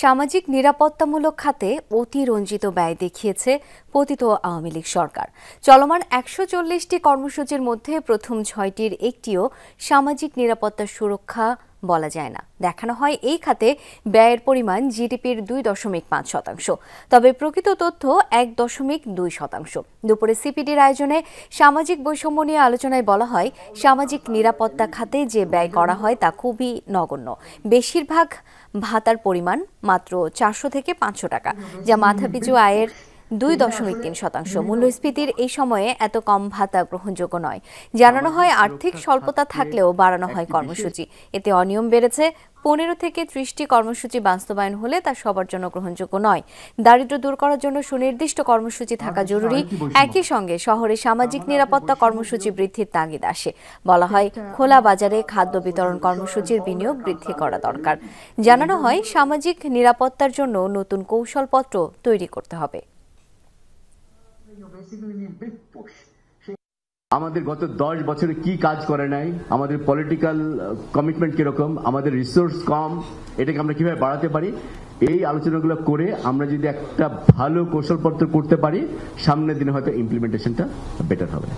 সামাজিক নিরাপত্তামূলক খাতে অতিরঞ্জিত ব্যয় দেখিয়েছে পতিত আওয়ামী লীগ সরকার। চলমান ১৪০টি কর্মসূচির মধ্যে প্রথম ৬টির একটিও সামাজিক নিরাপত্তা সুরক্ষা বলা যায় না। দেখানো হয় এই খাতে ব্যয়ের পরিমাণ জিডিপির ২.৫%। তবে প্রকৃত তথ্য ১.২%। দুপুরে সিপিডির আয়োজনে সামাজিক বৈষম্য নিয়ে আলোচনায় বলা হয়, সামাজিক নিরাপত্তা খাতে যে ব্যয় করা হয় তা খুবই নগণ্য। বেশিরভাগ ভাতার পরিমাণ মাত্র ৪০০ থেকে ৫০০ টাকা, যা মাথাপিছু আয়ের ২.৩%। মূল্যস্ফীতির এই সময়ে এত কম ভাতা গ্রহণযোগ্য নয়। জানানো হয়, আর্থিক স্বল্পতা থাকলেও বাড়ানো হয় কর্মসূচি। এতে অনিয়ম বেড়েছে। ১৫ থেকে ৩০টি কর্মসূচি বাস্তবায়ন হলে তা সবার জন্য গ্রহণযোগ্য নয়। দারিদ্র্য দূর করার জন্য সুনির্দিষ্ট কর্মসূচি থাকা জরুরি। একই সঙ্গে শহরে সামাজিক নিরাপত্তা কর্মসূচি বৃদ্ধির তাগিদ আসে। বলা হয়, খোলা বাজারে খাদ্য বিতরণ কর্মসূচির বিনিয়োগ বৃদ্ধি করা দরকার। জানানো হয়, সামাজিক নিরাপত্তার জন্য নতুন কৌশলপত্র তৈরি করতে হবে। আমাদের গত ১০ বছরে কি কাজ করে নাই, আমাদের পলিটিক্যাল কমিটমেন্ট কিরকম, আমাদের রিসোর্স কম, এটাকে আমরা কিভাবে বাড়াতে পারি, এই আলোচনাগুলো করে আমরা যদি একটা ভালো কৌশলপত্র করতে পারি, সামনের দিনে হয়তো ইমপ্লিমেন্টেশনটা বেটার হবে।